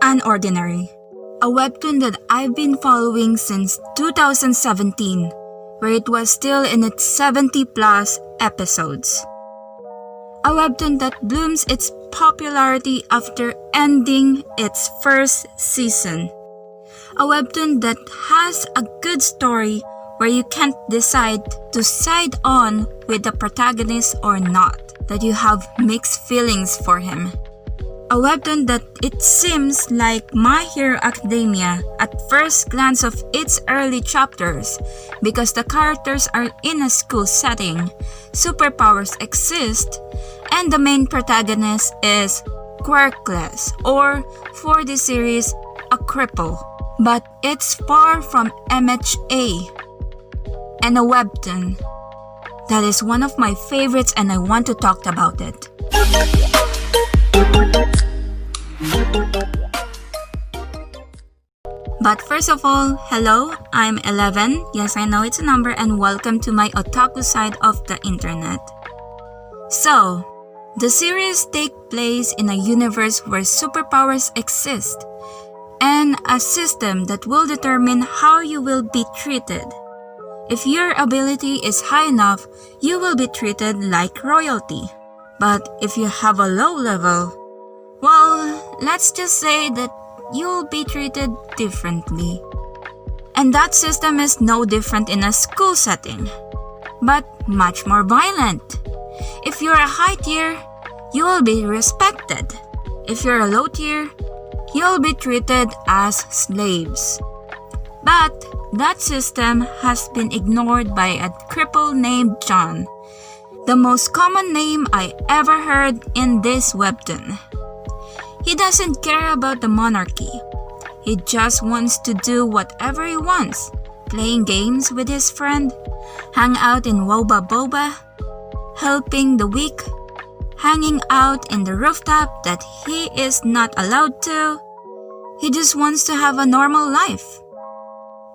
UnOrdinary, a webtoon that I've been following since 2017, where it was still in its 70+ episodes. A webtoon that blooms its popularity after ending its first season. A webtoon that has a good story where you can't decide to side on with the protagonist or not, that you have mixed feelings for him. A webtoon that it seems like My Hero Academia at first glance of its early chapters, because the characters are in a school setting, superpowers exist, and the main protagonist is quirkless, or for this series, a cripple. But it's far from MHA, and a webtoon that is one of my favorites, and I want to talk about it. But first of all, hello, I'm 11, yes I know it's a number, and welcome to my otaku side of the internet. So, the series takes place in a universe where superpowers exist, and a system that will determine how you will be treated. If your ability is high enough, you will be treated like royalty. But if you have a low level, well, let's just say that you'll be treated differently. And that system is no different in a school setting, but much more violent. If you're a high tier, you will be respected. If you're a low tier, you'll be treated as slaves. But that system has been ignored by a cripple named John, the most common name I ever heard in this webtoon. He doesn't care about the monarchy. He just wants to do whatever he wants, playing games with his friend, hang out in Woba Boba, helping the weak, hanging out in the rooftop that he is not allowed to. He just wants to have a normal life.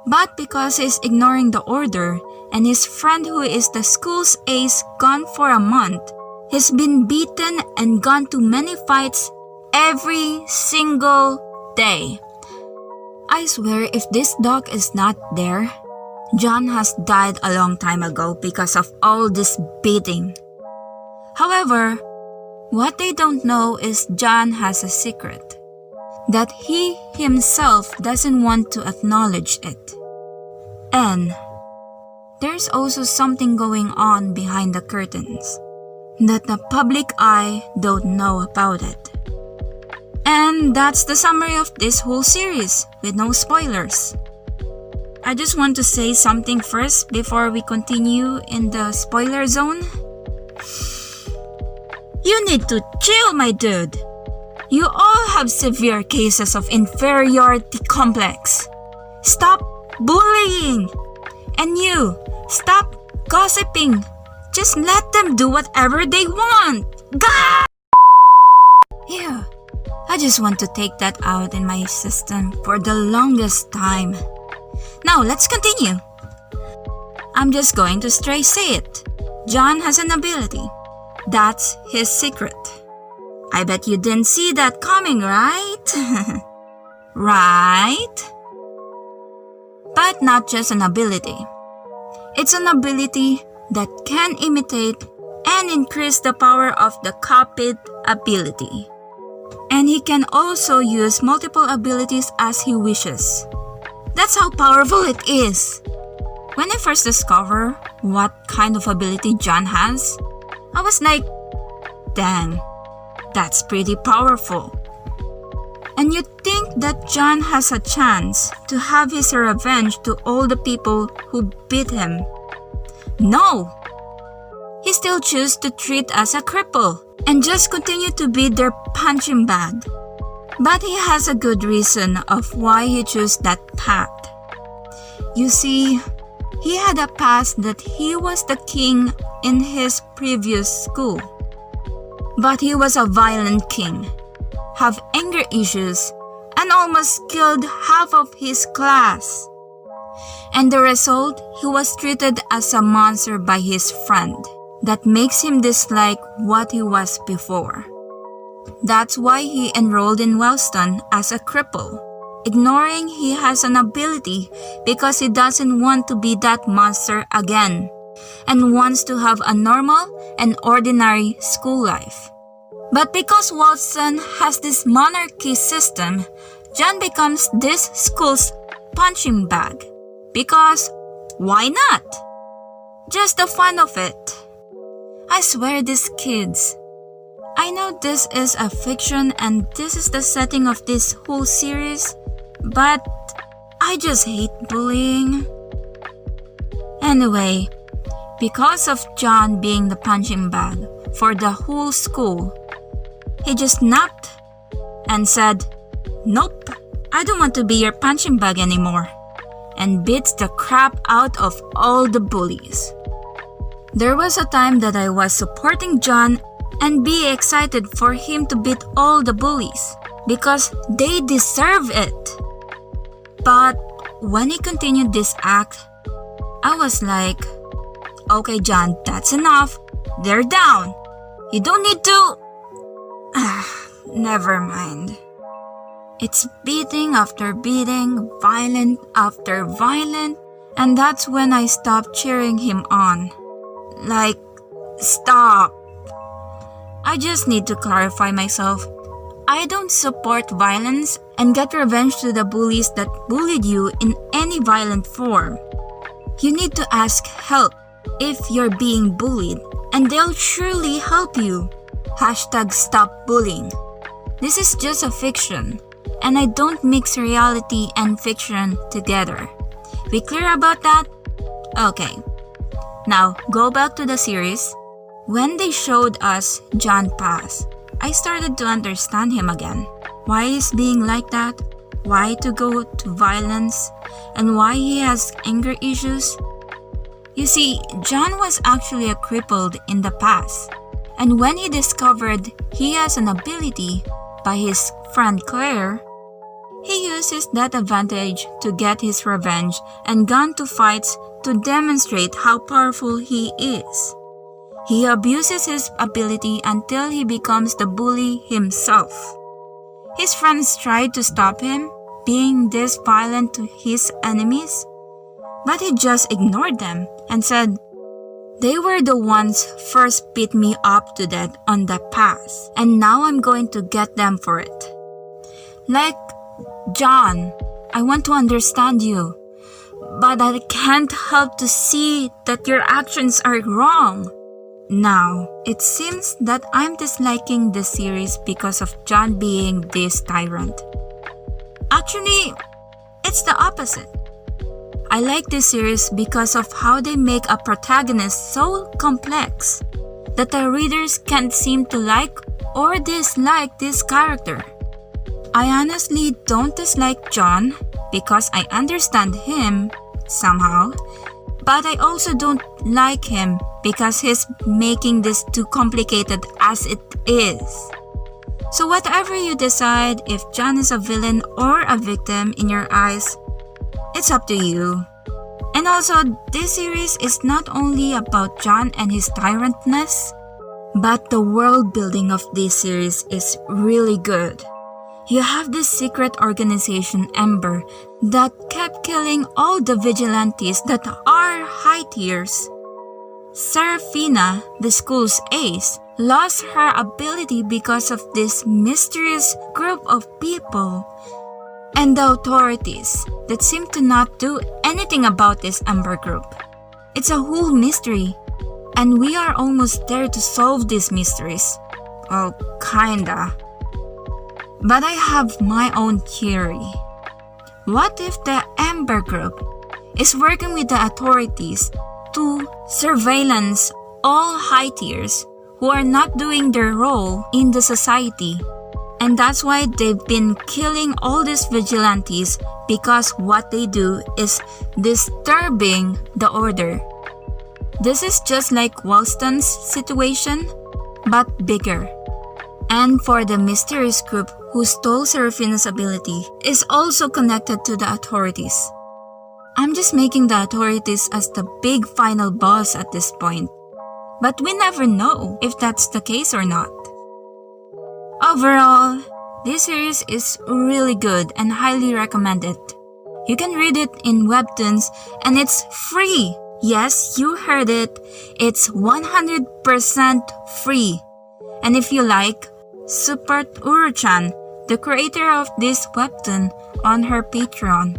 But because he's ignoring the order, and his friend who is the school's ace gone for a month, he's been beaten and gone to many fights every single day. I swear if this dog is not there, John has died a long time ago because of all this beating. However, what they don't know is John has a secret, that he himself doesn't want to acknowledge it. And there's also something going on behind the curtains that the public eye don't know about it. And that's the summary of this whole series, with no spoilers. I just want to say something first before we continue in the spoiler zone. You need to chill, my dude. You all have severe cases of inferiority complex. Stop bullying. And you, stop gossiping. Just let them do whatever they want. Gah! Yeah, I just want to take that out in my system for the longest time. Now, let's continue. I'm just going to straight say it. John has an ability. That's his secret. I bet you didn't see that coming, right? Right? But not just an ability. It's an ability that can imitate and increase the power of the copied ability. And he can also use multiple abilities as he wishes. That's how powerful it is. When I first discovered what kind of ability John has, I was like, dang, that's pretty powerful. And you'd think that John has a chance to have his revenge to all the people who beat him. No! He still chooses to treat as a cripple and just continue to be their punching bag. But he has a good reason of why he chose that path. You see, he had a past that he was the king in his previous school. But he was a violent king, have anger issues, and almost killed half of his class. And the result, he was treated as a monster by his friend. That makes him dislike what he was before. That's why he enrolled in Wellston as a cripple, ignoring he has an ability because he doesn't want to be that monster again and wants to have a normal and ordinary school life. But because Wellston has this monarchy system, John becomes this school's punching bag. Because why not? Just the fun of it. I swear these kids. I know this is a fiction and this is the setting of this whole series, but I just hate bullying. Anyway, because of John being the punching bag for the whole school, he just snapped and said, "Nope, I don't want to be your punching bag anymore," and beats the crap out of all the bullies. There was a time that I was supporting John and be excited for him to beat all the bullies because they deserve it. But when he continued this act, I was like, "Okay, John, that's enough. They're down. You don't need to..." Never mind. It's beating after beating, violent after violent, and that's when I stopped cheering him on. Like, stop. I just need to clarify myself. I don't support violence and get revenge to the bullies that bullied you in any violent form. You need to ask help if you're being bullied, and they'll surely help you. #stop bullying. This is just a fiction, and I don't mix reality and fiction together. We clear about that? Okay. Now, go back to the series. When they showed us John pass, I started to understand him again. Why he's being like that, why to go to violence, and why he has anger issues. You see, John was actually a crippled in the past, and when he discovered he has an ability by his friend Claire, he uses that advantage to get his revenge and gone to fights to demonstrate how powerful he is. He abuses his ability until he becomes the bully himself. His friends tried to stop him being this violent to his enemies, but he just ignored them and said, "They were the ones first beat me up to death on the past, and now I'm going to get them for it." Like, "John, I want to understand you, but I can't help to see that your actions are wrong." Now, it seems that I'm disliking this series because of John being this tyrant. Actually, it's the opposite. I like this series because of how they make a protagonist so complex that the readers can't seem to like or dislike this character. I honestly don't dislike John because I understand him somehow, but I also don't like him because he's making this too complicated as it is. So whatever you decide, if John is a villain or a victim in your eyes, it's up to you. And also, this series is not only about John and his tyrantness, but the world building of this series is really good. You have this secret organization, Ember, that kept killing all the vigilantes that are high tiers. Serafina, the school's ace, lost her ability because of this mysterious group of people. And the authorities that seem to not do anything about this Ember group. It's a whole mystery, and we are almost there to solve these mysteries. Well, kinda. But I have my own theory. What if the Ember group is working with the authorities to surveillance all high tiers who are not doing their role in the society? And that's why they've been killing all these vigilantes, because what they do is disturbing the order. This is just like Wellston's situation, but bigger. And for the mysterious group who stole Serafina's ability is also connected to the authorities. I'm just making the authorities as the big final boss at this point. But we never know if that's the case or not. Overall, this series is really good and highly recommended. You can read it in Webtoons and it's free. Yes, you heard it. It's 100% free. And if you like, support Uru-chan, the creator of this webtoon, on her Patreon.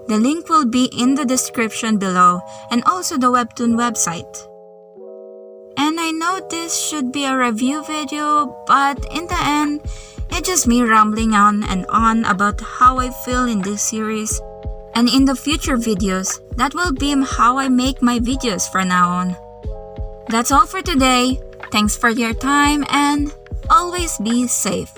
The link will be in the description below and also the Webtoon website. And I know this should be a review video, but in the end, it's just me rambling on and on about how I feel in this series. And in the future videos, that will be how I make my videos from now on. That's all for today. Thanks for your time and always be safe.